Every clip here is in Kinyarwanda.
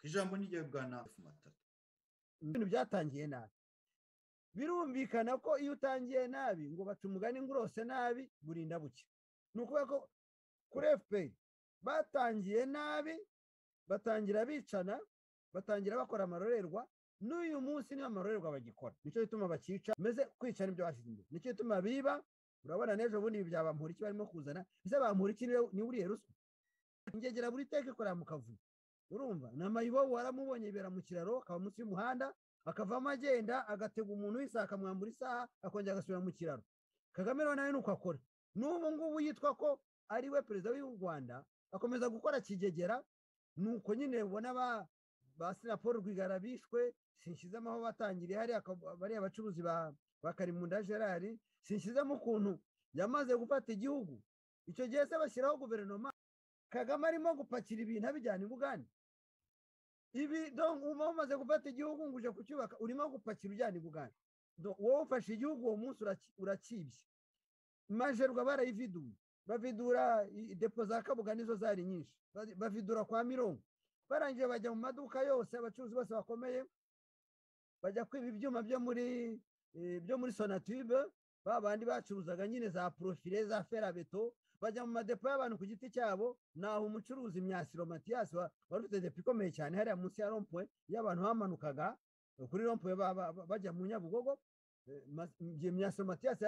ijambo n'igihe bwana Matata. Ibintu byatangiye nabi, birumvikana ko iyo utangiye nabi ngo baca umugani ngo urose nabi burinda buke. Ni ukuvuga ko kuri FPR batangiye nabi, batangira bicana, batangira bakora amarorerwa, n'uyu munsi niyo amarorerwa bagikora. Nicyo gituma bakica, meze kwica nibyo bashyize imbere. Nicyo gituma biba, urabona n'ejo bundi ibi bya Bamporiki barimo kuzana, ese Bamporiki ni uriye ruswa? Ingegera buri teke ikorera mu kavuyo, urumva na Mayibobo waramubonye ibera mu kiraro, akaba munsi y'umuhanda, akavamo agenda agatega umuntu w'isaka akamwambura isaha, akongera agasubira mu kiraro. Kagame nawe nuko akora. N'ubu ngubu yitwa ko ari we perezida w'u Rwanda, akomeza gukora kigegera. Nuko nyine ubona ba Paul Rwigara bishwe, sinshizemo aho batangiriye hari bari abacuruzi ba Karimunda Gerard, sinshizemo ukuntu yamaze gufata igihugu. Icyo gihe se bashyiraho guverinoma, Kagame arimo gupakira ibintu abijyana i Bugande. Ibi donc umaze gufata igihugu ngo uje kucyubaka, urimo gupakira ujyana i Bugande. Wowe ufashe igihugu uwo munsi urakibye. Majerwa barayividuye, bavidura depo za Kabuga nizo zari nyinshi, bavidura kwa Mirongo. Barangije bajya mu maduka yose, abacuruzi bose bakomeye bajya kwiba ibyuma byo muri Sonatube, babandi bacuruzaga nyine za profile za ferabeto, bajya mu madepo y'abantu ku giti cyabo. Naho umucuruzi Myasiro Mathias wari ufite depo ikomeye cyane hariya munsi ya Rompwe, y'abantu bamanukaga kuri Rompwe bajya mu Nyabugogo. Myasiro Mathias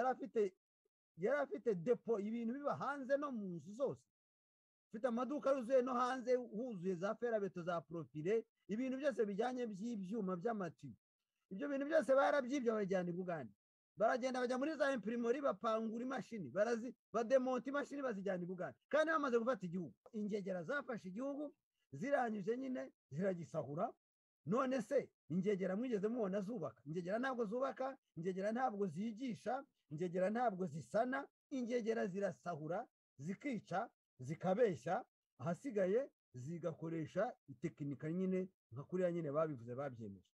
yari afite depo, ibintu biba hanze no mu nzu zose, ufite amaduka yuzuye no hanze huzuye za ferabeto za profile, ibintu byose bijyanye by'ibyuma by'amatiyo. Ibyo bintu byose barabyibye babijyana i Bugande. Baragenda bajya muri za imprimori, bapangura imashini, bademonta imashini bazijyana i Bugande. Kandi bamaze gufata igihugu, ingegera zafashe igihugu, zirangije nyine ziragisahura. None se ingegera mwigeze mubona zubaka? Ingegera ntabwo zubaka, ingegera ntabwo zigisha, ingegera ntabwo zisana. Ingegera zirasahura, zikica, zikabeshya, ahasigaye zigakoresha itekinika nyine nka kuriya nyine babivuze babyemeje.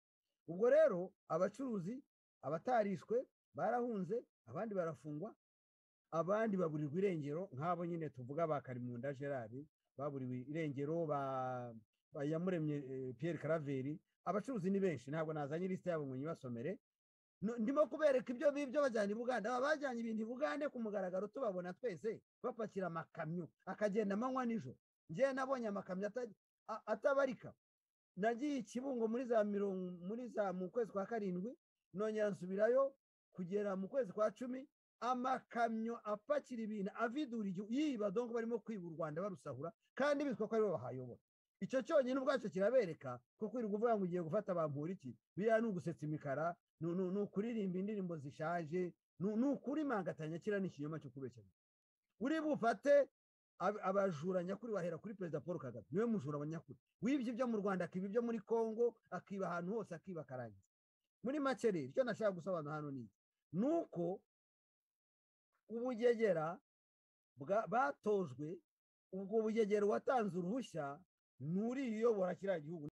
Ubwo rero abacuruzi abatarishwe barahunze, abandi barafungwa, abandi baburirwa irengero, nk'abo nyine tuvuga ba Karimunda Gerard baburiwe irengero, ba Yamuremye Pierre Caraveri. Abacuruzi ni benshi, ntabwo nazanye liste yabo ngo nyibasomere. Ndimo kubereka ibyo bibyo bajyana i Bugande. Aba bajyanye ibintu i Bugande ku mugaragaro, tubabona twese bapakira amakamyo akagenda amanywa nijoro. Njye nabonye amakamyo atabarika. Nagiye i Kibungo mu kwezi kwa karindwi, nongera nsubirayo kugera mu kwezi kwa 10, amakamyo apakira ibintu avidura igihugu, yiba donc barimo kwiba u Rwanda barusahura, kandi bitwa ko ari bo bahayobora. Icyo cyonyine ubwacu kirabereka ko kwirirwa uvuga ngo ugiye gufata Bamporiki, biriya ni ugusetsa imikara, ni ukuririmba indirimbo zishaje, ni ukurimangatanya, kira n'ikinyoma cyo kubeshya. Uri bufate abajura nyakuri wahera kuri Perezida Paul Kagame, niwe mujura wa nyakuri. Wibye ibyo mu Rwanda, akiba ibyo muri Kongo, akiba ahantu hose, akiba akarangiza. Muri make rero icyo nashaka gusobanura hano ni nuko ubugegera batojwe, ubwo bugegera watanze uruhushya nuri iyobora kiriya gihugu.